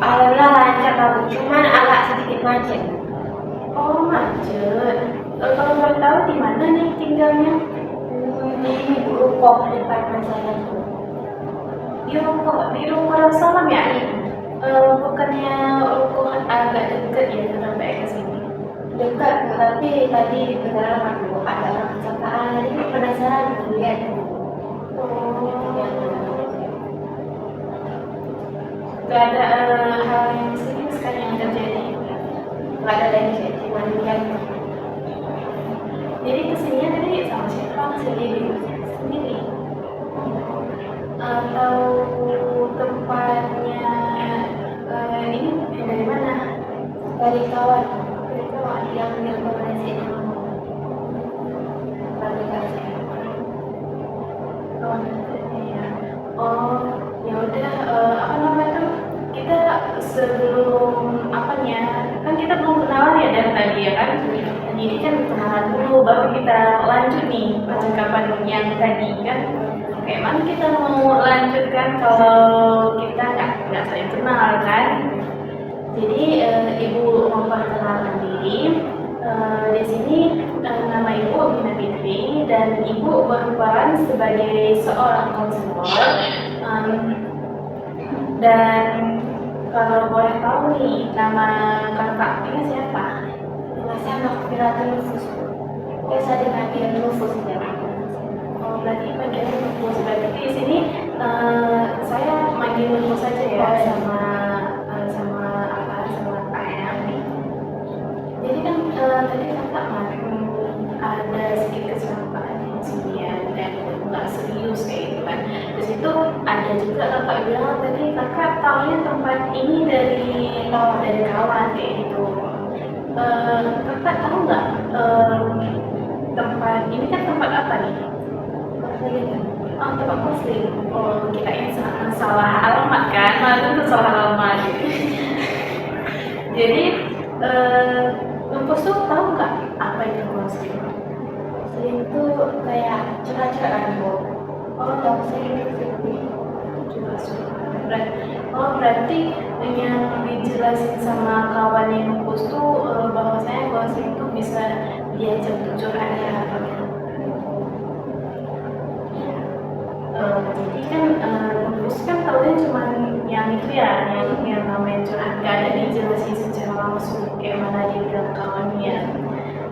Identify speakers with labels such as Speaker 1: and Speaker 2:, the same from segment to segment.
Speaker 1: Alhamdulillah lancar Pak, cuman agak sedikit macet.
Speaker 2: Oh, macet. Kalau boleh tahu di mana nih tinggalnya?
Speaker 1: Di Rukoh departemen saya tuh.
Speaker 2: Di Ruko Darussalam ya? Bukannya Ruko agak deket ya sampai ke sini?
Speaker 1: Dekat, tapi tadi di perjalanan aku ada orang kecelakaan, jadi penasaran lihat.
Speaker 2: Gak ada hal yang serius kan yang terjadi?
Speaker 1: Nggak ada lagi kayak cuma lihat.
Speaker 2: Jadi kesininya tadi sama siapa?
Speaker 1: Sendiri.
Speaker 2: Atau tempatnya ini dari mana?
Speaker 1: Dari kawan
Speaker 2: Dari kawan.
Speaker 1: yang rekomendasiin kamu. Lalu kasih.
Speaker 2: Kawan ya. Oh, ya udah. Apa namanya tuh? Kita sebelum apanya? Kan kita belum kenalan ya dari tadi ya kan? Jadi kan kenalan dulu, baru kita lanjut nih percakapan yang tadi kan. Kayak mana kita mau lanjutkan kalau kita nggak saling kenal kan? Jadi ibu memperkenalkan diri. Di sini nama ibu Mina Fitri dan ibu berperan sebagai seorang konselor. Dan kalau boleh tahu nih nama kakaknya siapa?
Speaker 1: Saya Makfiratul Nufus. Biasa dipanggil Nufus ya.
Speaker 2: Oh, berarti panggilnya Nufus. Berarti di sini saya manggil Nufus saja ya sama ayah nih. Jadi kan tadi kakak ada sedikit kesamaan di sini ya dan nggak serius kayak gitu kan. Terus itu ada juga kakak bilang tadi kakak tahunya tempat ini dari kawan kayak gitu. Kakak tahu nggak tempat ini kan tempat apa nih? Oh, tempat muslim. Oh, kirain salah alamat kan? Malah itu salah alamat. Jadi Nufus tuh tahu nggak apa itu muslim?
Speaker 1: Muslim itu kayak curhat-curhat Bu.
Speaker 2: Oh,
Speaker 1: Tahu saya itu
Speaker 2: berarti yang dijelasin sama kawannya Nufus tuh bahwasanya muslim itu bisa diajak untuk curhat ya. Jadi kan Nufus kan tahunya cuma yang itu ya, yang namanya curhat, gak ada dijelasin secara langsung kayak mana dia bilang kawannya.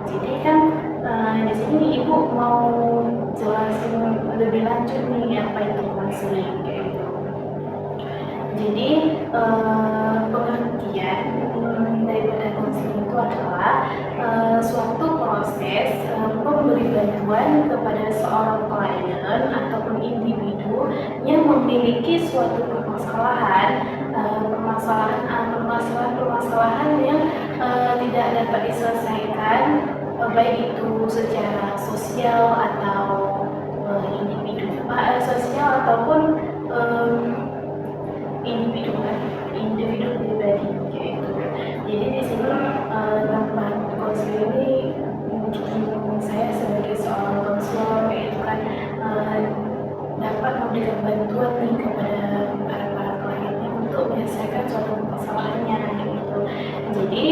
Speaker 2: Jadi kan di sini ibu mau jelasin lebih lanjut nih apa itu konseling kayak gitu. Jadi pengertian daripada konseling itu adalah suatu proses memberi bantuan kepada seorang klien ataupun individu yang memiliki suatu permasalahan yang tidak dapat diselesaikan baik itu secara sosial atau individu sosial ataupun individu pribadi gitu. Jadi di sini tempat konselor ini saya sebagai seorang konselor kayak itu kan dapat memberikan bantuan nih kepada para kliennya untuk menyelesaikan suatu masalahnya gitu. Jadi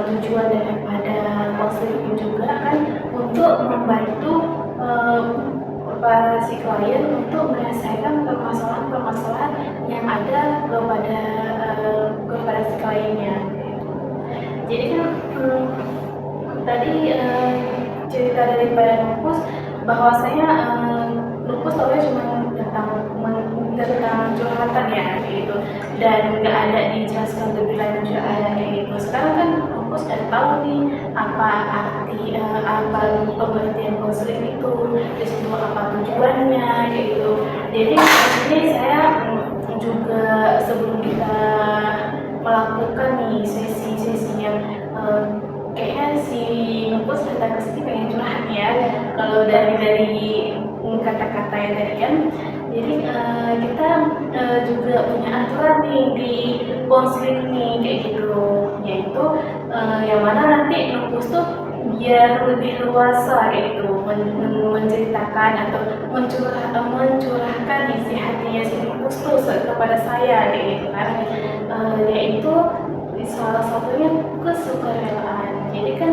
Speaker 2: tujuan daripada konselor ini juga kan untuk membantu para si klien untuk menyelesaikan permasalahan yang ada kepada si kliennya. Jadi kan tadi cerita daripada Nufus bahwasanya Nufus tahunya cuma tentang curhatan ya gitu dan nggak ada dijelaskan lebih lanjut kayak gitu. Sekarang kan Nufus udah tahu nih apa arti apa pengertian konseling itu, terus itu apa tujuannya kayak gitu. Jadi di sini saya juga sebelum kita melakukan nih sesi-sesi yang kayaknya si Nufus datang ke sini pengen curhat ya. Kalau dari kata-kata yang tadi kan, jadi kita juga punya aturan nih di konseling nih kayak gitu, yaitu yang mana nanti Nufus tuh biar lebih luasa kayak gitu menceritakan atau mencurahkan isi hatinya si Lupus tuh kepada saya kayak gitu kan. Yaitu salah satunya kesukarelaan. Jadi kan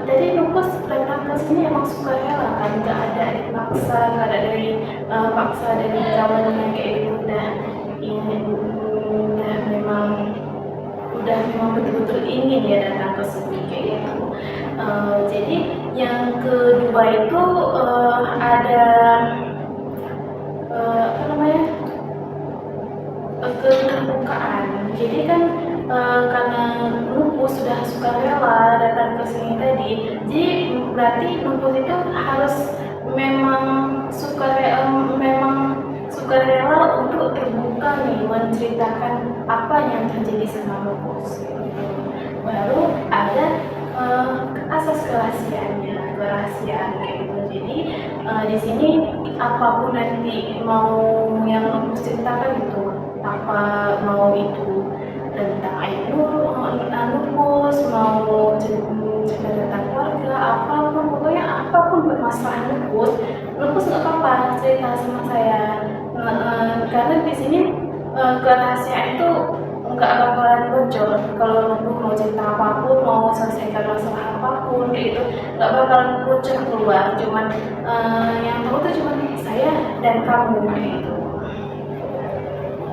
Speaker 2: tadi Lupus datang ke sini emang sukarela kan, nggak ada dipaksa, nggak ada dari paksa dari kawannya kayak gitu. Udah memang betul-betul ingin dia datang ke sini kayak gitu. Jadi yang kedua itu ada apa namanya, keterbukaan. Jadi kan karena Lupus sudah sukarela datang ke sini tadi, jadi berarti Lupus itu harus memang sukarela untuk terbuka nih, menceritakan apa yang terjadi sama Lupus. Baru ada asas kerahasiaan kayak gitu. Jadi di sini apapun nanti mau yang Lupus ceritakan itu, apa mau itu tentang aib Lupus, mau cerita tentang keluarga, apapun, pokoknya apapun bermasalah Lupus nggak apa-apa cerita sama saya. Karena di sini kerahasiaan itu nggak bakalan bocor. Kalau Lupus mau cerita apapun, mau selesaikan masalah apapun kayak gitu, nggak bakalan bocor keluar. Cuman yang tahu tuh cuma saya dan kamu kayak gitu.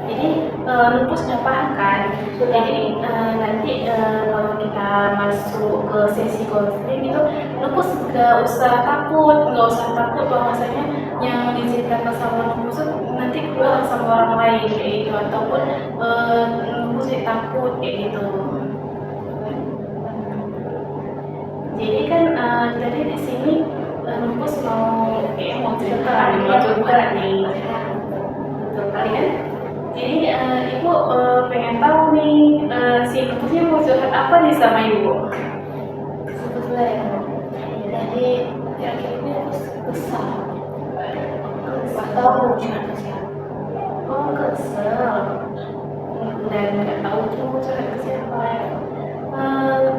Speaker 2: Jadi Lupus udah paham kan. Jadi nanti kalau kita masuk ke sesi konseling itu, Lupus nggak usah takut bahwasanya yang diceritakan sama Lupus nanti keluar sama orang lain kayak gitu, ataupun Lupus takut kayak gitu. Jadi kan jadi di sini Lupus mau cerita nih, betul kali kan? Jadi ibu pengen tahu nih si Lupusnya mau curhat apa nih sama ibu?
Speaker 1: Sebetulnya ya, jadi akhir-akhir ini Lupus kesal. Nggak tahu mau curhat ke siapa.
Speaker 2: Oh, kesel. Dan nggak tahu tuh mau curhat ke siapa.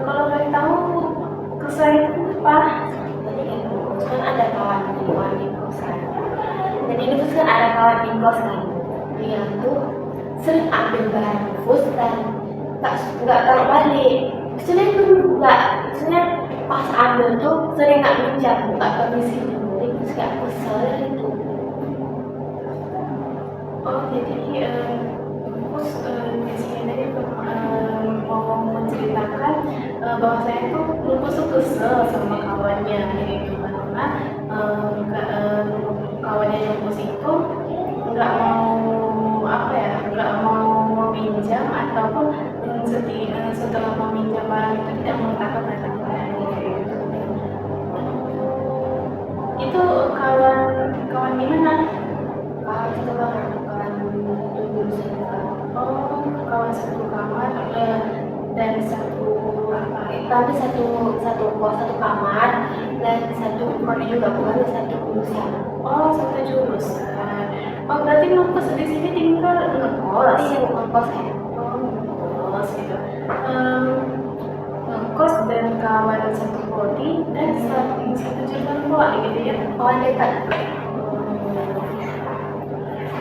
Speaker 2: Kalau boleh tahu kesel itu apa?
Speaker 1: Jadi kan ada kawan di kosan. Jadi Lupus kan ada kawan di kosan. Dia tuh sering ambil barang Lupus dan nggak taruh balik. Maksudnya pas ambil tuh sering nggak minjam, nggak permisi dulu. Jadi Lupus nggak kesel itu.
Speaker 2: Oh, jadi Lupus di sini tadi mau menceritakan bahwa saya tuh Lupus tuh kesel sama kawannya gitu, karena kawannya Lupus itu nggak mau meminjam, ataupun setelah meminjam barang itu tidak mengungkapkan barang gitu. Itu kawan gimana?
Speaker 1: Itu banget kawan jurusan.
Speaker 2: Oh, kawan satu kamar dan satu apa?
Speaker 1: Tapi satu kos, satu kamar, dan satu prodi juga, bukan satu jurusan.
Speaker 2: Oh, satu jurusan. Oh, berarti Lupus di sini tinggal ngekos.
Speaker 1: Iya, bukan kos ya.
Speaker 2: Oh, ngekos gitu. Ngekos dan kawan satu prodi dan satu jurusan pula gitu ya.
Speaker 1: Kawan dekat.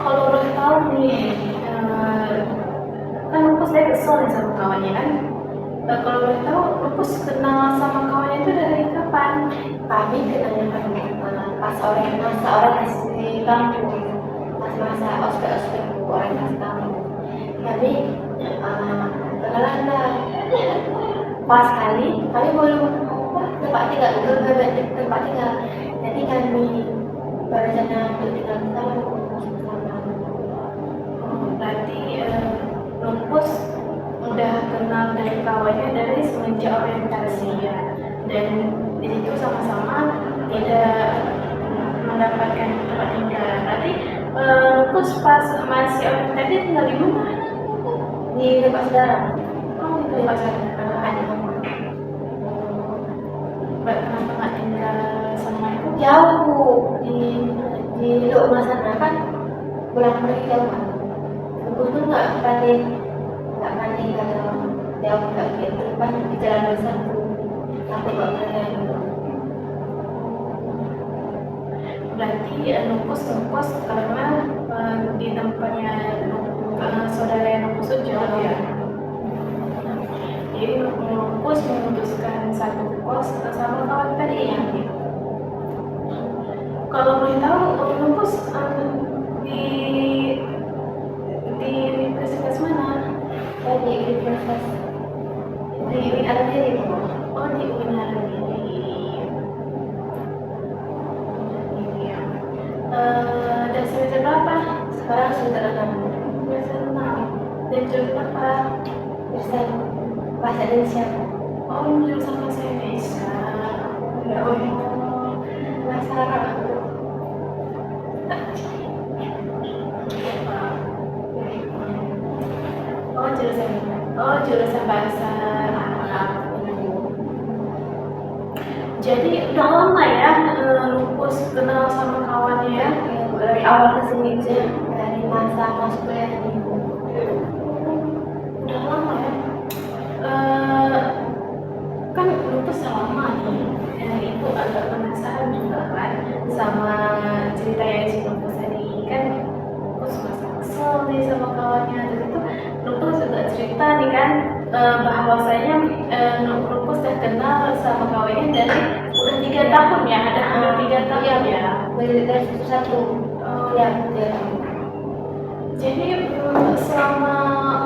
Speaker 2: Kalau boleh tahu nih, kan Lupus dari kesel nih sama kawannya kan. Kalau boleh tahu, Lupus kenal sama kawannya itu dari kapan?
Speaker 1: Kami kenalnya pas masa orientasi kampus, pas masa ospek orientasi kampus. Kami kenalan lah. Pas kami belum tempat tinggal, tempat tinggal. Jadi kami berencana untuk tinggal bersama.
Speaker 2: Berarti Lupus udah kenal dari kawannya dari semenjak orientasi ya, dan di situ sama-sama tidak mendapatkan tempat tinggal. Berarti Lupus pas masih orientasi tinggal di mana?
Speaker 1: Di tempat saudara.
Speaker 2: Oh, di tempat saudara. Kenapa nggak tinggal sama ibu?
Speaker 1: Jauh Bu, di rumah sana kan pulang pergi jauh kan. Lupus tuh nggak pandai kalau jauh nggak gitu, depan di jalan besar tuh. Nah, aku nggak pernah dulu.
Speaker 2: Berarti Nupus karena di tempatnya saudara yang Nupus itu jauh ya. Jadi Nupus memutuskan satu kos sama kawan tadi ya. Kalau boleh tahu Nupus di universitas mana?
Speaker 1: Di universitas di Arabia itu.
Speaker 2: Oh, di UIN. Dan semester berapa?
Speaker 1: Sekarang semester 6.
Speaker 2: Semester 6. Dan jurusan berapa?
Speaker 1: Jurusan bahasa Indonesia.
Speaker 2: Oh, jurusan bahasa Indonesia. Ya, oh,
Speaker 1: Bahasa Arab.
Speaker 2: Jurusan bahasa Arab. Jadi udah lama ya Lupus kenal sama kawannya ya?
Speaker 1: Dari awal kesini aja, dari masa masuk kuliah ini.
Speaker 2: Udah lama ya. Kan Lupus lama nih. Itu agak penasaran juga kan sama cerita yang si Lupus tadi kan. Lupus masa kesel nih sama kawannya. Dan itu Lupus juga cerita nih kan bahwasanya Lupus udah kenal sama kawannya dari udah 3 tahun ya, ada hampir 3 tahun ya.
Speaker 1: Dari satu. Ya, ya.
Speaker 2: Jadi selama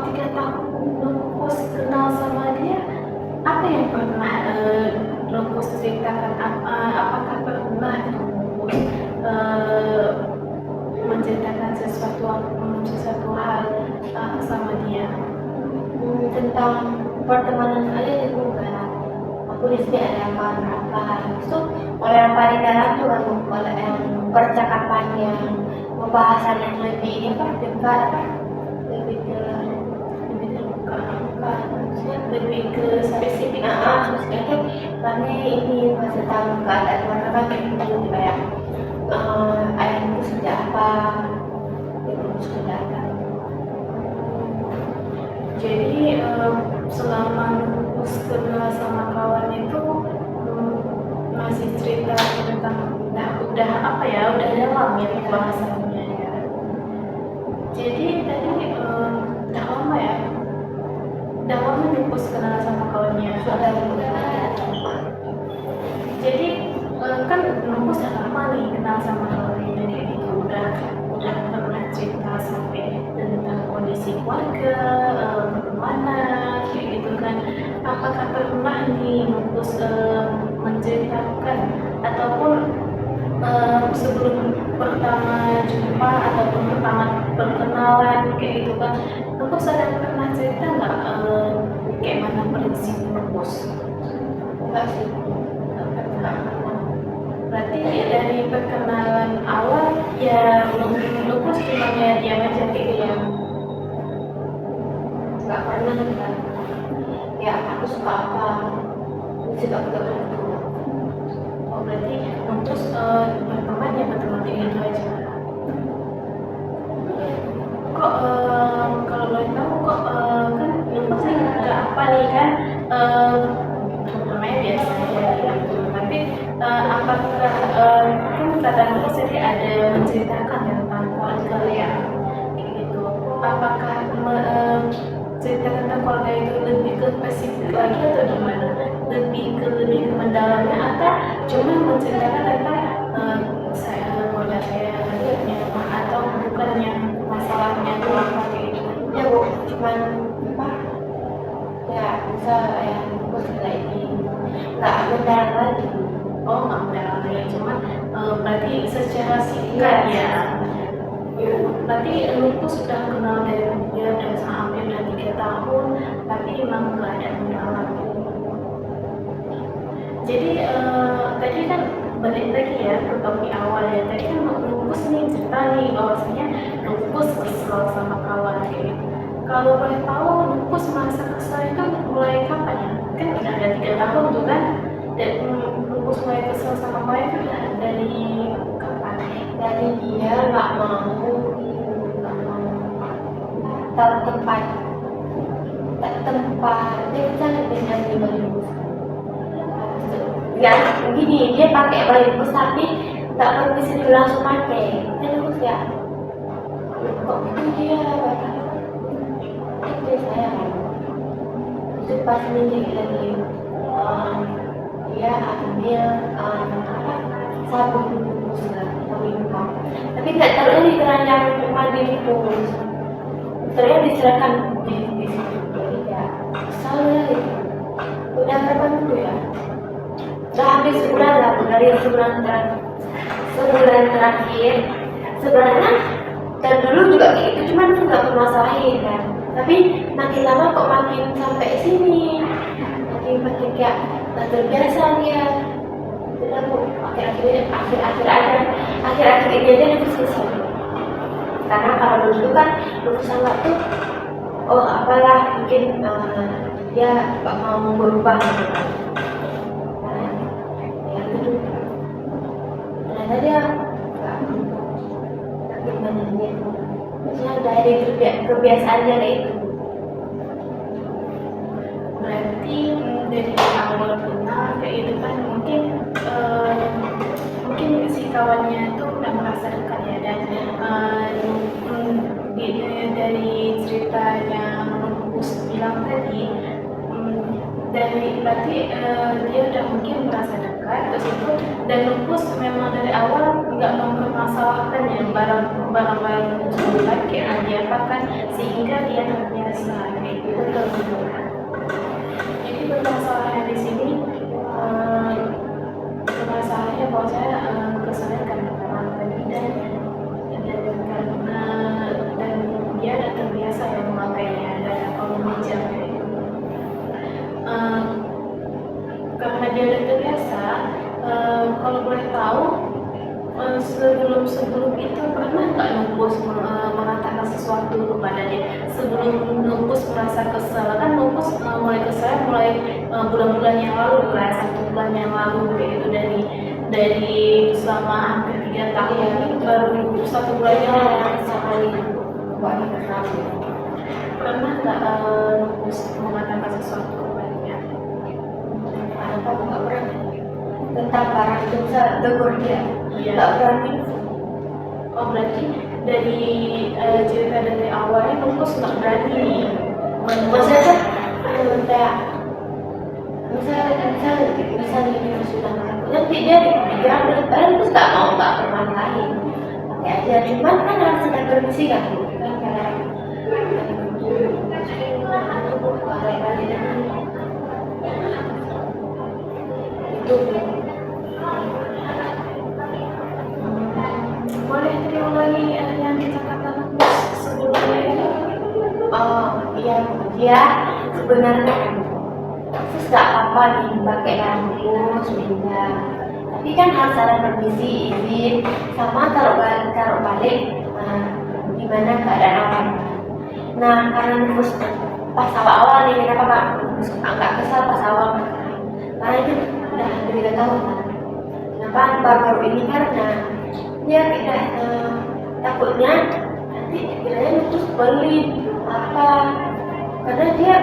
Speaker 2: 3 tahun Lupus kenal sama dia, apa yang pernah Lupus ceritakan? Apakah pernah Lupus menceritakan sesuatu hal sama dia?
Speaker 1: Tentang pertemanan aja juga. Aku di sini ada kawan itu oleh yang paling dalam juga oleh yang percakapannya, pembahasan yang lebih dekat, lebih ke spesifik. Spesifik karena ini masih tahu keadaan mereka itu kayak ayah itu sejak apa, itu sudah apa.
Speaker 2: Jadi selama Lupus kenal sama kawan itu masih cerita tentang udah apa ya, udah dalam ya pembahasannya ya. Jadi tadi udah lama ya, udah lama Lupus kenal sama kawannya. Jadi kan Lupus udah lama nih kenal sama kawannya, jadi itu udah pernah cerita sampai tentang kondisi keluarga, pertemanan, kayak gitu kan. Apakah pernah nih Lupus menceritakan ataupun sebelum pertama jumpa ataupun pertama perkenalan kayak gitu kan, Lupus ada pernah cerita nggak kayak mana prinsip Lupus?
Speaker 1: Enggak sih.
Speaker 2: Berarti dari perkenalan awal ya Lupus cuma ya diam aja kayak ya.
Speaker 1: Nggak pernah kan. Ya aku suka apa, musik aku gak pernah tahu.
Speaker 2: Oh, berarti Lupus berteman ya berteman kayak gitu aja. Kok kalau boleh tahu kok kan Lupus nggak apa nih kan namanya biasa aja gitu. Tapi apakah kan kata Lupus tadi ada menceritakan tentang keluarga ya kayak gitu. Apakah cerita tentang keluarga itu lebih ke spesifik lagi atau gimana? Lebih ke mendalamnya atau cuma menceritakan tentang keluarga saya atau bukan yang masalahnya keluarga kayak gitu?
Speaker 1: Ya bu, cuman apa? Ya bisa ya aku cerita ini nggak mendalam lagi.
Speaker 2: Oh, nggak mendalam lagi, cuma berarti secara singkat ya. Berarti Lupus sudah kenal dari dia udah hampir 3 tahun, tapi emang nggak ada mendalam. Jadi tadi kan balik lagi ya ke topik awal ya. Tadi kan Lupus nih cerita nih bahwasanya Lupus kesel sama kawan kayak gitu. Kalau boleh tahu Lupus masa kesel itu mulai kapan ya? Kan udah ada 3 tahun tuh kan. Dan Lupus mulai kesel sama kawan itu udah dari kapan?
Speaker 1: Dari dia nggak mau tahu tempat dia kan dengan di Bali. ya gini, dia pakai bungkus tapi nggak permisi dulu langsung pakai. Kan aku ya kok itu dia itu saya kan itu pas minjem lagi dia ambil apa sabun sabun tapi nggak taruhnya di keranjang mandi bungkus, ternyata diserahkan di situ. Jadi ya soalnya gitu udah berapa minggu ya, udah habis sebulan lah dari sebulan terakhir sebenarnya. Dan dulu juga kayak gitu, cuman itu nggak bermasalahin kan, tapi makin lama kok makin sampai sini makin kayak nggak terbiasa dia. Jadi aku akhir-akhir ini aja nufus kesel, karena kalau dulu kan nufus anggap tuh oh apalah mungkin dia nggak mau berubah gitu kan. Nah, ya itu ternyata dia gimana dia maksudnya dari kebiasaannya kayak itu.
Speaker 2: Berarti dari awal kenal kayak itu kan mungkin si kawannya itu udah merasa dekat ya, dan dari ceritanya Nupus bilang tadi berarti dia udah mungkin merasa dekat terus itu, dan Nupus memang dari awal nggak mempermasalahkan ya barang-barang tersebut kayak diapakan sehingga dia terbiasa kayak gitu. Jadi permasalahannya di sini permasalahannya bahwa saya kesannya karena tadi dan dia udah terbiasa ya memakainya dan kalau meminjam karena dia udah terbiasa. Kalau boleh tahu sebelum itu pernah nggak Nupus mengatakan sesuatu kepada dia sebelum Nupus merasa kesal? Kan Nupus mulai kesal bulan-bulan yang lalu kan, 1 bulan yang lalu kayak itu, dari selama hampir 3 tahun ini baru 1 bulan yang lalu sekali. Pernah nggak Nupus mengatakan sesuatu kepadanya?
Speaker 1: Apa nggak pernah tentang barang itu bisa tegur dia, nggak berani.
Speaker 2: Oh berarti dari cerita dari awalnya Nupus nggak berani nih.
Speaker 1: Maksudnya kan kayak misalnya ini sudah nanti dia dibilang barang itu nggak permasalahin pakai aja, cuman kan harus ada permisi kan karena itu
Speaker 2: boleh diulangi yang dikatakan sebelumnya itu?
Speaker 1: oh iya, dia sebenarnya terus nggak apa-apa nih pakai bungkus juga, tapi kan harus ada permisi izin sama taruh balik gimana keadaan awal. Nah karena Nupus pas awal nih kenapa nggak kesal pas awal karena itu udah hampir 3 tahun kan. Kenapa baru ini karena dia tidak takutnya nanti kiranya Nupus beli apa, karena dia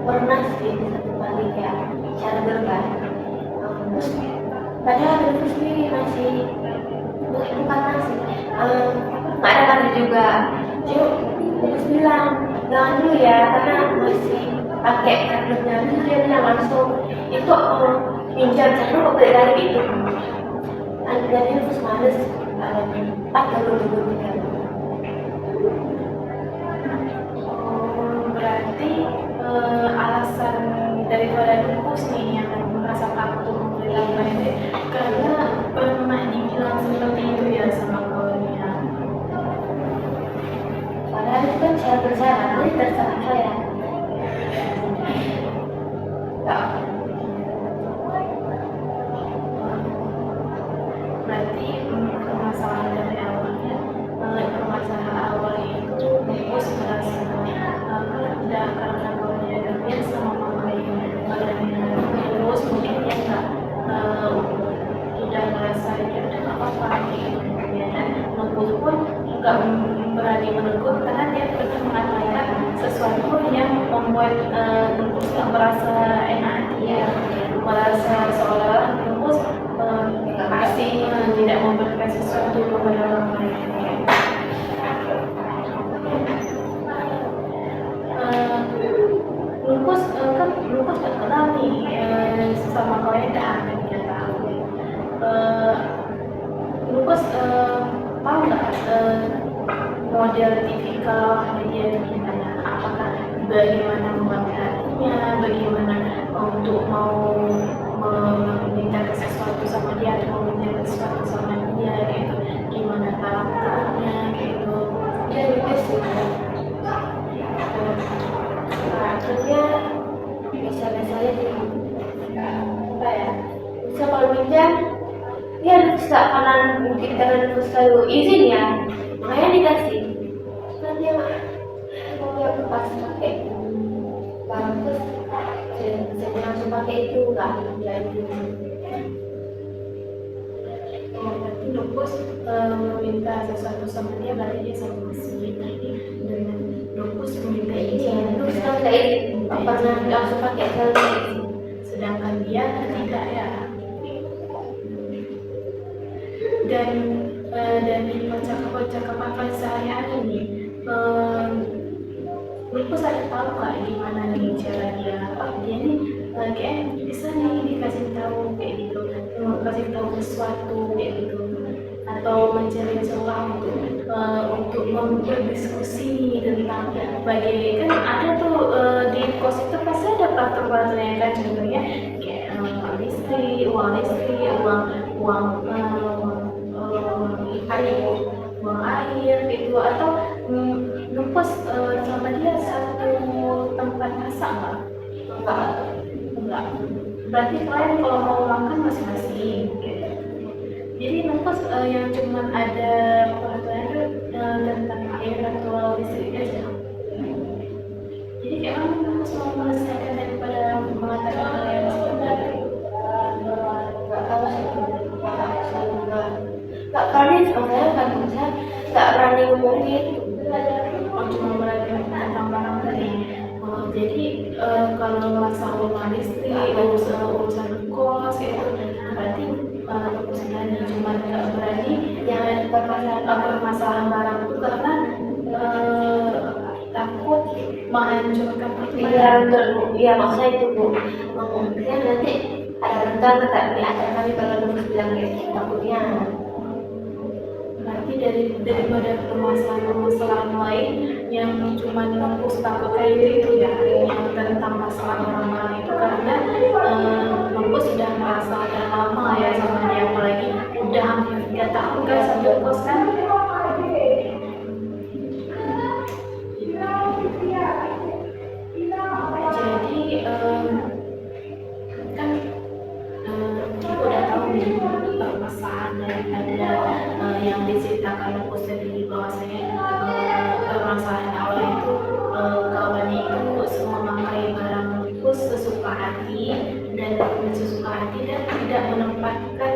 Speaker 1: pernah sih satu kali kayak charger kan, terus padahal Nupus ini masih bukan masih nggak ada mandi juga. Nupus bilang jangan dulu ya karena masih pakai chargernya, terus dia bilang langsung itu pinjam charger kok beli lagi itu. Jadi Nupus males pakai dulu kan.
Speaker 2: Berarti alasan daripada Nupus nih yang merasa takut membeli ini karena pernah dibilang seperti itu ya sama kawannya.
Speaker 1: Padahal itu kan saya bersalah, ini terserah saya.
Speaker 2: Berarti permasalahan dari awalnya, permasalahan awalnya itu Nupus merasa tidak karena kawannya dan biasa memakai badannya terus mungkin dia nggak udah merasa ya udah nggak apa-apa gitu ya, dan Nupus pun nggak berani menegur karena dia pernah mengatakan sesuatu yang membuat Nupus nggak merasa enak hati ya, merasa satu kepada orang lain. Lupus tak kenal nih sama klien dah hampir 3 tahun. Lupus tahu nggak model tipikal dia itu gimana? Apakah bagaimana membangun hatinya, bagaimana untuk mau meminta sesuatu sama dia atau meminta sesuatu sama dia gitu, gimana karakternya gitu.
Speaker 1: Dia juga sih karakternya biasa-biasa aja sih. Apa ya, bisa kalau minjam dia harus bisa kanan mungkin karena terus selalu izin ya, makanya dikasih. Kan dia mau yang pas pakai barang terus saya langsung pakai itu nggak jadi.
Speaker 2: Berarti lupus meminta sesuatu sama dia berarti dia sama si dengan lupus meminta izin.
Speaker 1: Terus kan nggak izin, pernah langsung pakai selalu izin.
Speaker 2: Sedangkan dia tidak ya. Dan dari percakapan sehari-hari ini, lupus ada tahu nggak gimana nih cara dia? Dia nih kayak bisa nih dikasih tahu kayak gitu, kasih tahu sesuatu kayak gitu, atau mencari celah untuk berdiskusi tentang kan ada tuh di kos itu pasti ada peraturan-peraturan kan, contohnya kayak uang air gitu, atau lupus sama dia satu tempat masak enggak. Berarti kalian kalau mau makan masing-masing gitu. Jadi lupus yang cuma ada peraturan itu tentang air atau listrik aja. Jadi kayak mana lupus mau menyelesaikan daripada mengatakan hal yang sebenarnya.
Speaker 1: Nggak tahu sih, nggak berani sebenarnya kan, saya nggak berani ngomong gitu.
Speaker 2: Cuma berani tentang barang tadi. Jadi kalau masalah rumah listrik, urusan kos itu berarti lupus berani, cuma nggak berani yang permasalahan barang itu karena takut menghancurkan
Speaker 1: Iya betul, iya maksudnya itu Bu. Maksudnya nanti ada rentang kata di acara kami kalau lupus bilang kayak gitu, takutnya.
Speaker 2: berarti daripada permasalahan lain yang cuma lupus takut kayak itu ya, yang tentang masalah orang itu karena lupus sudah merasa udah lama ya sama dia, apalagi udah hampir 3 tahun kan sambil kos kan. Jadi kan kita udah tahu nih permasalahan daripada yang diceritakan lupus tadi, bahwasanya permasalahan awal itu kawannya itu memakai barang lupus sesuka hati dan tidak menempatkan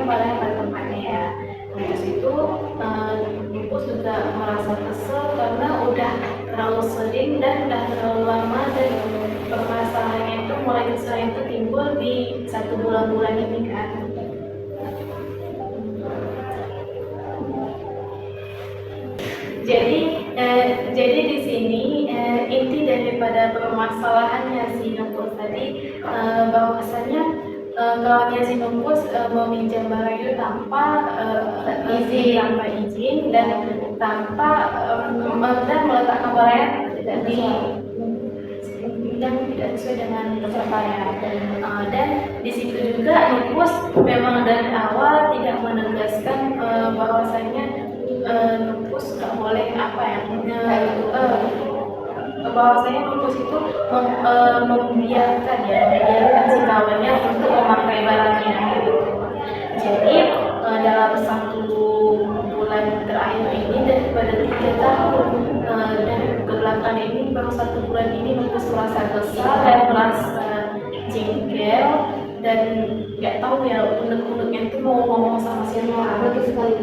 Speaker 2: barang pada tempatnya ya. Terus itu lupus juga merasa kesel karena udah terlalu sering dan udah terlalu lama, dan permasalahannya itu mulai sering itu timbul di 1 bulan ini kan. Jadi di sini inti daripada permasalahannya si lupus tadi bahwasanya kawannya si lupus meminjam barang itu tanpa izin dan tanpa dan meletakkan barangnya tidak sesuai dengan keserapanya. Dan di situ juga lupus memang dari awal tidak menegaskan bahwasanya lupus nggak boleh bahwasanya lupus itu membiarkan si kawannya untuk memakai barangnya gitu. Jadi dalam 1 bulan terakhir ini daripada 3 tahun dan kebelakang ini baru 1 bulan ini lupus merasa kesal dan merasa jengkel dan nggak tahu ya unek-uneknya itu mau ngomong sama siapa.
Speaker 1: Betul sekali.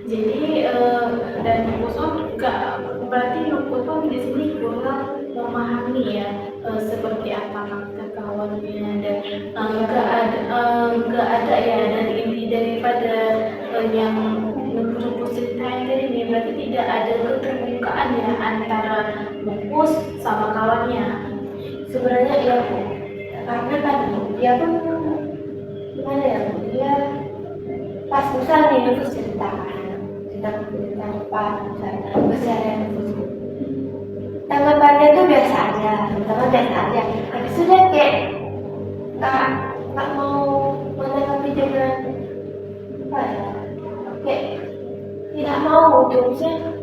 Speaker 2: Jadi dan lupus pun berarti lupus pun di sini kurang memahami ini ya, seperti apa karakter kawannya dan nggak ada ya dari inti daripada yang Lupus ceritain tadi nih, berarti tidak ada keterbukaan ya antara Lupus sama kawannya.
Speaker 1: Sebenarnya ya Bu, karena tadi dia pun gimana ya Bu, dia pas misalnya Lupus cerita apa misalnya keseharian Lupus, tanggapannya tuh biasa aja, teman biasa aja. Habis itu dia kayak nggak mau menanggapi dengan apa ya, kayak tidak mau jokesnya,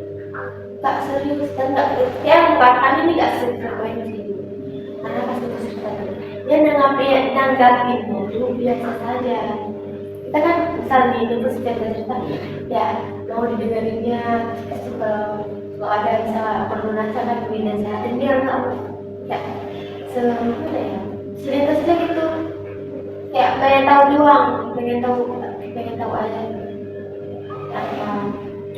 Speaker 1: tak serius dan nggak ya bahkan ini nggak sefrekuensi karena pas itu cerita dia nanggapinnya tuh biasa saja. Kita kan misalnya itu cerita ya mau didengerinnya kalau ada bisa perlu nasihat dan sehatin dia nggak ya sebenarnya ya selintas aja gitu, kayak pengen tahu doang, pengen tahu aja apa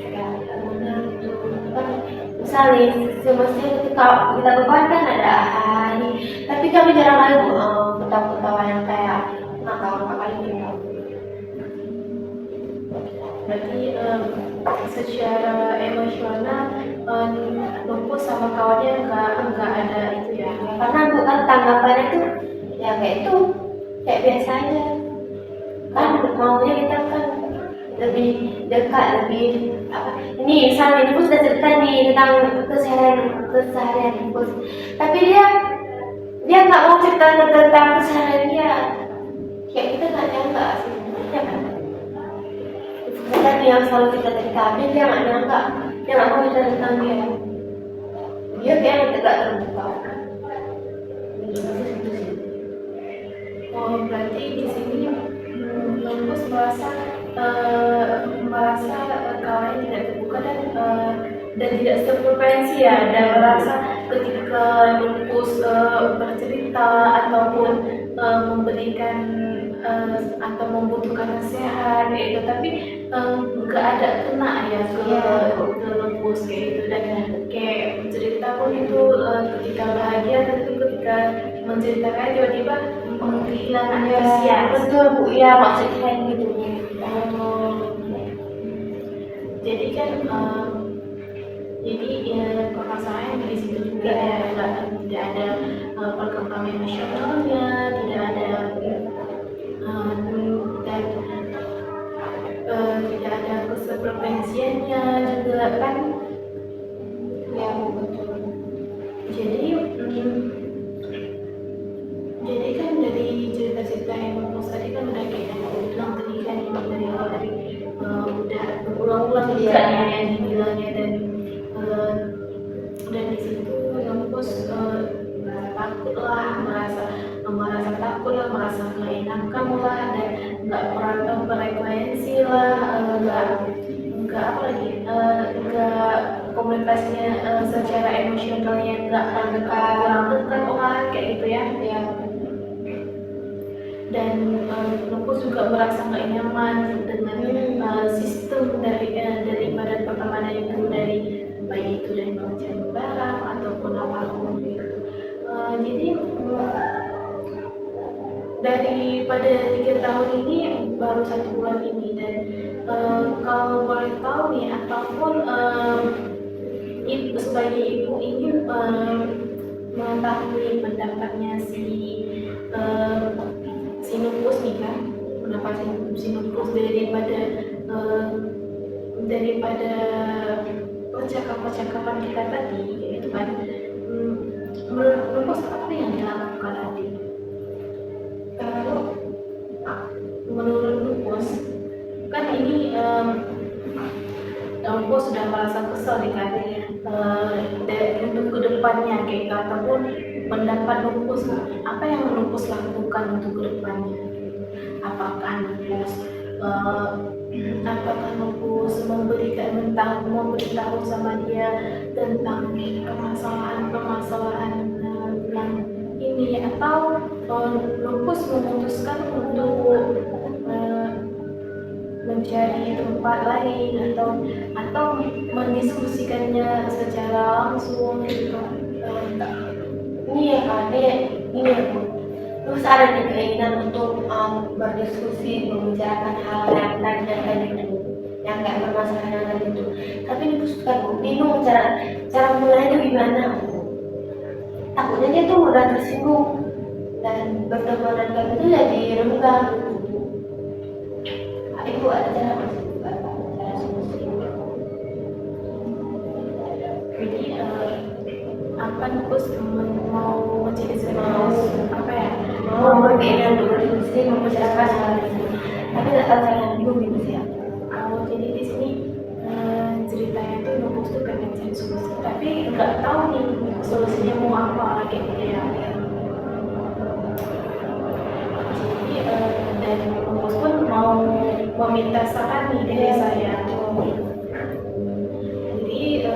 Speaker 1: ya temennya gitu kan. Misalnya semestinya ketika kita berkawan kan ada hari, tapi kami jarang kali ketawa-ketawa yang kayak nakal-nakal gitu.
Speaker 2: Berarti secara emosional Lupus sama kawannya nggak ada itu ya.
Speaker 1: Karena bukan tanggapannya tuh ya kayak itu kayak biasa aja kan, maunya kita kan lebih dekat, lebih apa ini misalnya ini sudah cerita nih tentang keseharian Bos, tapi dia nggak mau cerita tentang keseharian dia, kayak kita nggak nyangka sih ya kan. Kita yang selalu cerita dia nggak nyangka, dia nggak mau cerita tentang dia kayak tidak terbuka.
Speaker 2: Oh, berarti di sini Lupus merasa kawannya tidak terbuka dan tidak sefrekuensi ya, dan merasa ketika Lupus bercerita ataupun memberikan atau membutuhkan nasihat kayak itu, tapi nggak ada kena ya ke Lupus kayak gitu, dan kayak cerita pun itu ketika bahagia, tapi ketika menceritakan tiba-tiba kehilangan antusias.
Speaker 1: Betul Bu, ya maksudnya gitu.
Speaker 2: Jadi kan kalau masalahnya di situ juga ya, tidak ada perkembangan emosionalnya, tidak ada dan tidak ada konsekuensinya juga kan
Speaker 1: Ya betul.
Speaker 2: Jadi kan dari cerita-cerita yang Mas tadi kan udah kayak yang aku bilang tadi kan, dari awal tadi udah berulang-ulang juga ya yang dibilangnya, dan di situ yang Mas takut lah, merasa takut lah, merasa nggak enakan lah, dan nggak pernah berfrekuensi lah, nggak apa lagi, nggak komunikasinya secara emosionalnya nggak kurang dekat lah kayak gitu ya. Dan Lupus juga merasa nggak nyaman dengan sistem daripada pertemanan itu, dari baik itu dari pencari barang ataupun apapun gitu. Jadi daripada 3 tahun ini baru 1 bulan ini, dan kalau boleh tahu nih, ataupun ibu sebagai ibu ingin mengetahui pendapatnya si Lupus nih kan, pendapat si Lupus daripada percakapan kita tadi gitu kan. Menurut Lupus apa yang dilakukan tadi? Menurut Lupus kan ini Lupus sudah merasa kesal nih kan, untuk kedepannya kayak ataupun pendapat Lupus, apa yang Lupus lakukan untuk kedepannya? Apakah Lupus memberitahu sama dia tentang permasalahan yang ini, atau Lupus memutuskan untuk mencari tempat lain atau mendiskusikannya secara langsung gitu?
Speaker 1: ada nih keinginan untuk berdiskusi, membicarakan hal yang tadi itu, yang kayak permasalahan yang tadi itu. Tapi Nupus kan bingung cara mulainya gimana. Takutnya dia tuh mudah tersinggung dan pertemanan kami itu jadi renggang. Ibu ada cara solusi.
Speaker 2: Jadi apa Nupus mau menjadi apa ya?
Speaker 1: Mau berkeinginan untuk berdiskusi, membicarakan hal ini. Tapi nggak tahu cara yang bingung gitu sih.
Speaker 2: Jadi di sini ceritanya tuh Nupus tuh pengen cari solusi, tapi nggak tahu nih solusinya mau apa kayak gitu ya. Jadi dan Nupus pun mau meminta saran nih dari saya. Jadi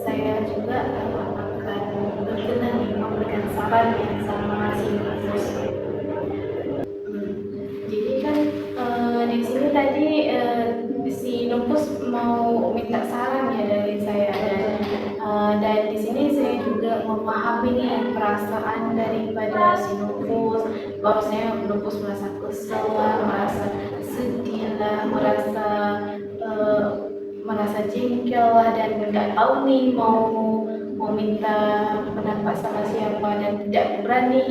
Speaker 2: saya juga akan berkenan nih memberikan saran ya sama si Nupus. Jadi kan di sini tadi si Nupus mau minta saran ya dari saya dan di sini saya juga memahami nih perasaan daripada si Nupus, bahwasanya Nupus merasa kesel lah, merasa sedih lah, merasa jengkel lah, dan nggak tahu nih mau minta pendapat sama siapa dan tidak berani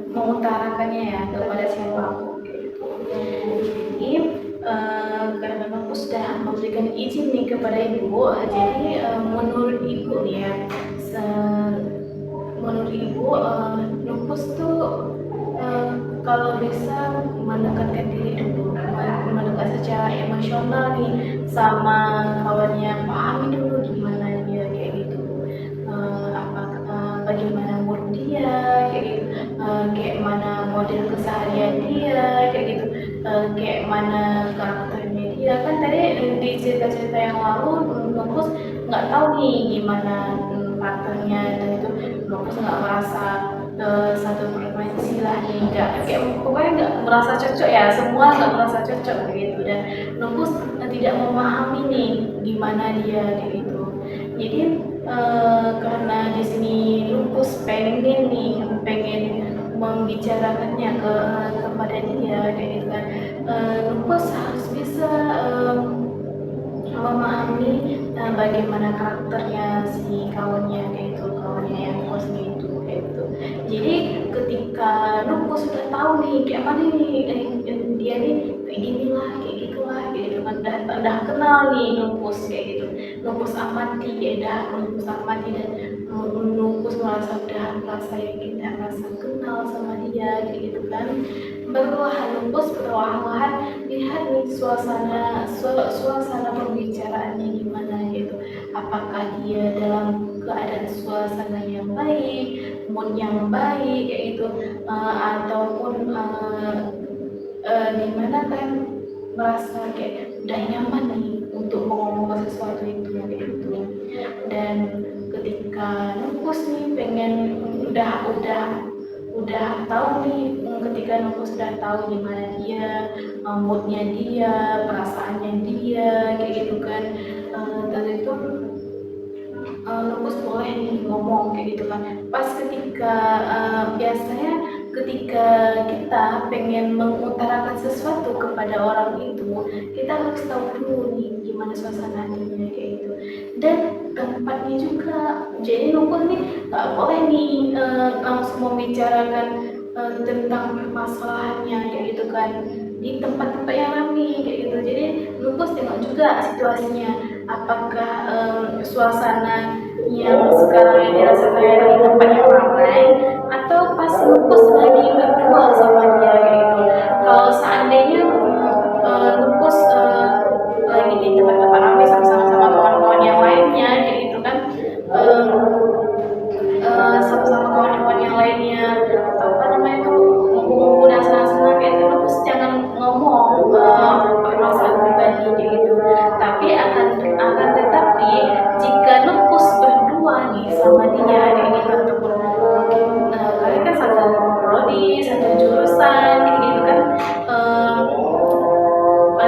Speaker 2: mengutarakannya ya kepada siapapun. Jadi karena Nupus sudah memberikan izin nih kepada ibu, jadi menurut ibu nih ya, menurut ibu Nupus tuh kalau bisa mendekatkan diri dulu, mendekat secara emosional nih sama kawannya, pahami dulu gimana dia kayak gitu, bagaimana mood dia kayak gitu, kayak mana model keseharian dia kayak gitu, kayak mana karakternya dia. Kan tadi di cerita-cerita yang lalu Nupus nggak tahu nih gimana karakternya, dan itu Nupus nggak merasa satu frekuensi lah nih, nggak kayak pokoknya nggak merasa cocok ya, semua nggak merasa cocok begitu, dan Nupus tidak memahami nih gimana dia kayak gitu. Jadi karena di sini Nupus pengen membicarakannya kepada dia kayak gitu kan, Nupus harus bisa memahami bagaimana karakternya si kawannya kayak gitu, kawannya yang Nupusnya itu kayak gitu. Jadi ketika Nupus sudah tahu nih kayak mana nih dia nih kayak gini lah, kayak gitulah kayak gitu kan, udah kenal nih Nupus kayak gitu, Nupus amati ya, Nupus amati, dan Nupus merasa ya kita merasa kenal sama dia kayak gitu kan. Nupus perlahan-lahan lihat nih suasana pembicaraannya gimana gitu, apakah dia dalam keadaan suasana yang baik, mood yang baik kayak gitu, ataupun dimana kan merasa kayak udah nyaman nih untuk mengomongkan sesuatu itu kayak gitu. Dan ketika Nupus nih pengen udah tahu nih, ketika Nupus sudah tahu gimana dia, moodnya dia, perasaannya dia kayak gitu kan, dan itu Nupus boleh nih ngomong kayak gitu kan. Pas ketika biasanya ketika kita pengen mengutarakan sesuatu kepada orang itu, kita harus tahu dulu nih gimana suasananya kayak gitu, dan tempatnya juga. Jadi Nupus nih nggak boleh nih langsung membicarakan tentang permasalahannya kayak gitu kan di tempat-tempat yang ramai kayak gitu. Jadi Nupus tengok juga situasinya, apakah suasana yang sekarang yang dirasakan di tempat yang ramai, atau pas Nupus lagi berdua sama dia kayak gitu. Kalau seandainya Nupus lagi di tempat-tempat ramai sama kawan-kawan yang lainnya kayak gitu kan, sama kawan-kawan yang lainnya, apa namanya tuh, ngumpul-ngumpul dan senang-senang kayak itu, Nupus jangan ngomong permasalahan pribadi kayak gitu. Tapi akan tetapi jika Nupus berdua nih sama dia kayak gitu, ataupun mungkin kalian kan satu prodi, satu jurusan kayak gitu kan,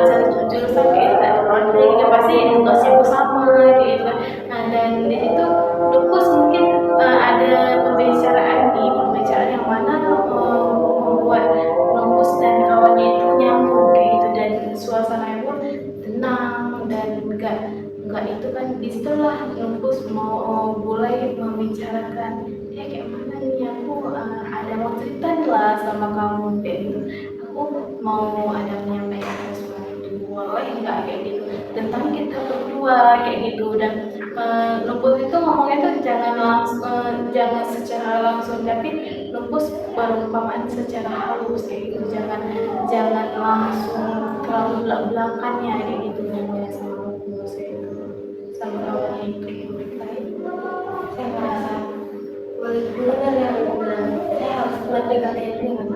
Speaker 2: satu jurusan kayak gitu, satu prodi gitu, pasti tugasnya bersama kayak gitu kan. Nah, dan di situ Nupus mungkin ada pembicaraan yang mana misalkan kayak mana nih aku ada mau cerita nih lah sama kamu kayak gitu, aku mau ada menyampaikan sesuatu, boleh nggak kayak gitu tentang kita berdua kayak gitu. Dan Lupus itu ngomongnya tuh jangan langsung, jangan secara langsung, tapi Lupus perumpamaan secara halus kayak gitu, jangan langsung terlalu belak-belakannya kayak gitu ngomongnya sama Lupus kayak gitu, sama kawannya itu.
Speaker 1: Saya merasa benar yang ibu bilang, saya harus mendekati dengan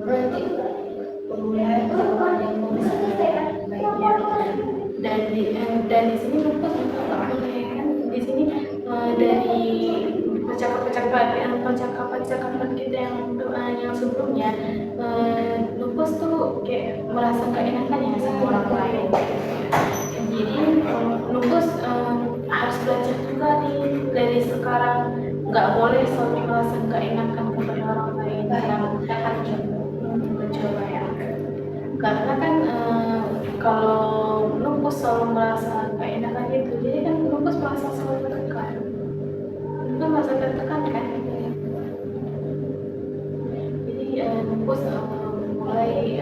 Speaker 1: nanti memulai pertemuan yang bisa
Speaker 2: Baiknya. Dan di sini Lupus juga nggak boleh kan, di sini dari percakapan kita yang sebelumnya, Lupus tuh kayak merasa keenakan ya sama orang lain. Jadi Lupus harus belajar juga nih dari sekarang, nggak boleh selalu merasa nggak enakan kepada orang lain.
Speaker 1: saya akan
Speaker 2: Mencoba ya, karena kan kalau Lupus selalu merasa nggak enakan gitu, jadi kan Lupus merasa selalu tertekan. Lupus merasa tertekan kan. Jadi Lupus mulai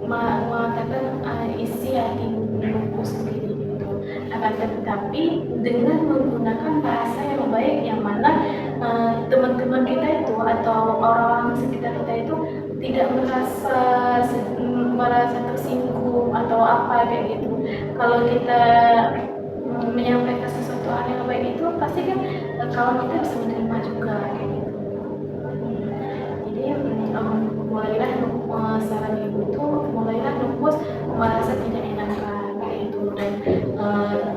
Speaker 2: mengatakan isi hati Lupus sendiri gitu. Akan tetapi dengan menggunakan bahasa yang baik, yang mana teman-teman kita itu atau orang-orang sekitar kita itu tidak merasa tersinggung atau apa kayak gitu. Kalau kita menyampaikan sesuatu hal yang baik itu, pasti kan kawan kita bisa menerima juga kayak gitu. Jadi mulailah saran ibu itu, mulailah Lupus merasa tidak enakan kayak itu. Dan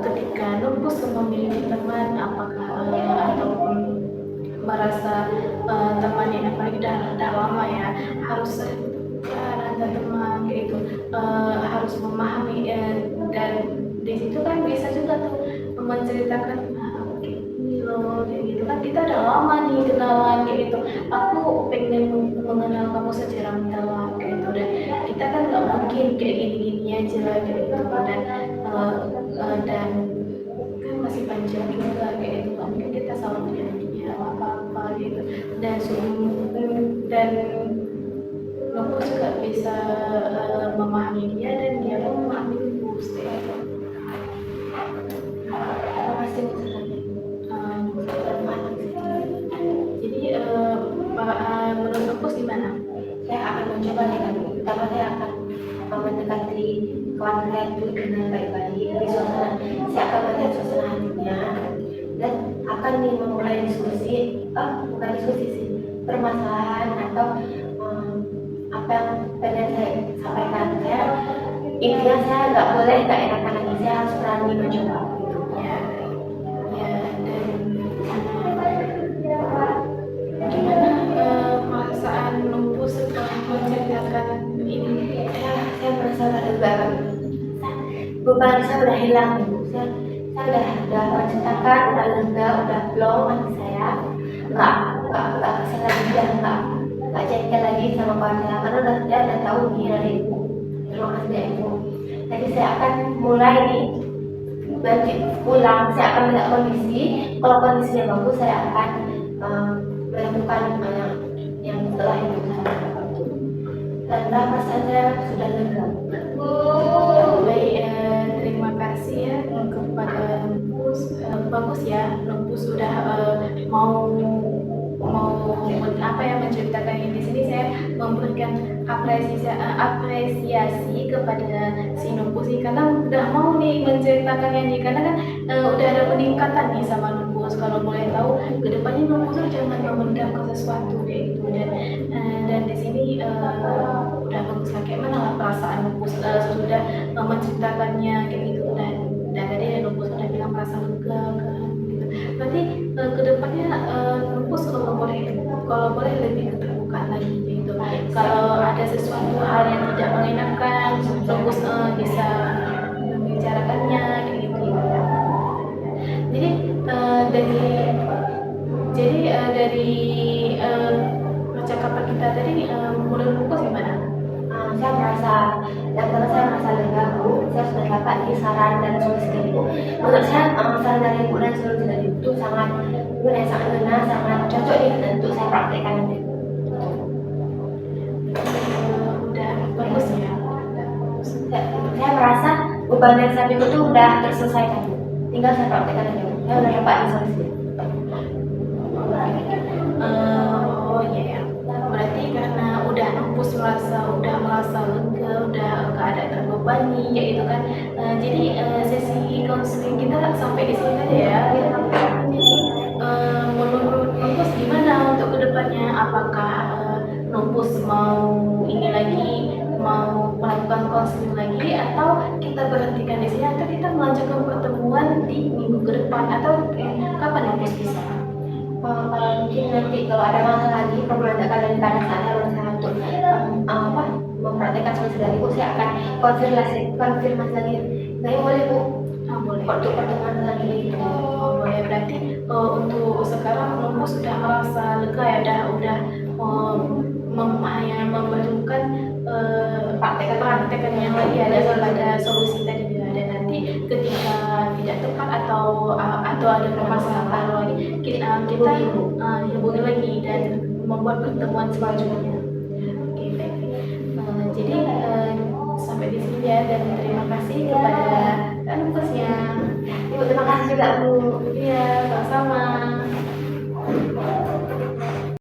Speaker 2: ketika Lupus memiliki teman, apakah ataupun merasa temannya apalagi udah lama ya, harus sering ada teman kayak itu, harus memahami dan di situ kan bisa juga tuh menceritakan kayak gini loh kayak gitu kan, kita udah lama nih kenalan kayak gitu, aku pengen mengenal kamu secara mendalam kayak gitu, dan kita kan nggak mungkin kayak gini-gini aja kayak gitu. Dan kan masih panjang juga kayak gitu, nggak mungkin kita selalu menjadinya apa-apa gitu. Dan Lupus juga bisa memahami dia dan dia pun memahami Lupus kayak gitu.
Speaker 1: masih misalnya
Speaker 2: Jadi menurut Lupus gimana?
Speaker 1: saya akan mencoba dengan pertama saya akan mendekati kawan saya itu dengan baik-baik di suasana, saya akan melihat suasana hatinya dan akan memulai diskusi, bukan diskusi sih, permasalahan atau apa yang pengen saya sampaikan. Saya intinya saya nggak boleh nggak enakan lagi, saya harus berani mencoba gitu.
Speaker 2: Ya, dan gimana perasaan Lupus setelah menceritakan ini?
Speaker 1: Saya merasa lega, beban saya udah hilang gitu. Saya udah menceritakan, udah lega, udah plong hati saya, nggak kesel lagi, nggak jengkel lagi sama kawan saya karena dia udah tahu nih dari ibu, terima kasih dari ibu. Jadi saya akan mulai nih balik pulang, saya akan melihat kondisi, kalau kondisinya bagus saya akan melakukan yang setelah itu dan perasaan saya sudah lega.
Speaker 2: Baik, terima kasih ya kepada Lupus. Bagus ya, Lupus sudah mau apa ya menceritakan ini. Di sini saya memberikan apresiasi kepada si Lupus ini karena udah mau nih menceritakannya nih, karena kan udah ada peningkatan nih sama Lupus. Kalau boleh tahu kedepannya Lupus tuh jangan memendam ke sesuatu kayak gitu, dan di sini udah bagus lah kayak mana lah perasaan Lupus sudah menceritakannya kayak gitu, dan tadi Lupus udah bilang merasa lega kan gitu. Berarti kedepannya Lupus kalau boleh lebih terbuka lagi gitu. Kalau ada sesuatu hal yang tidak mengenakan, Lupus bisa membicarakannya kayak gitu. Dari percakapan kita tadi, menurut Lupus gimana?
Speaker 1: Saya merasa, yang pertama saya merasa lega Bu, saya sudah dapat nih saran dan solusi dari Ibu. Menurut saya saran dari Ibu beban yang saya pikul itu udah terselesaikan, tinggal saya praktekkan aja. Saya udah dapat solusi.
Speaker 2: Oh iya ya, berarti karena udah nempus udah merasa lega, udah gak ada terbebani kayak gitu kan. Jadi sesi konseling kita sampai di sini aja ya. Jadi menurut Nupus gimana untuk kedepannya? Apakah Nupus mau ini lagi, mau melakukan konseling lagi, atau kita berhentikan di sini, atau kita melanjutkan pertemuan di minggu ke depan, atau kapan Nupus bisa?
Speaker 1: Kalau mungkin nanti kalau ada masalah lagi problem kalian pada saat harus saya untuk mempraktekkan solusi dari Bu, saya akan konfirmasi lagi. Saya boleh Bu
Speaker 2: Boleh.
Speaker 1: untuk pertemuan lagi.
Speaker 2: Oh, boleh. Berarti untuk sekarang Nupus sudah merasa lega ya, udah hanya memerlukan praktekan yang lagi ada daripada solusi tadi ya. Dan nanti ketika tidak tepat atau ada permasalahan lagi, kita hubungi lagi dan membuat pertemuan selanjutnya. Oke, baik. Jadi sampai di sini ya, dan terima kasih kepada Kak Nupusnya.
Speaker 1: Ibu terima kasih juga Bu.
Speaker 2: Iya, sama-sama.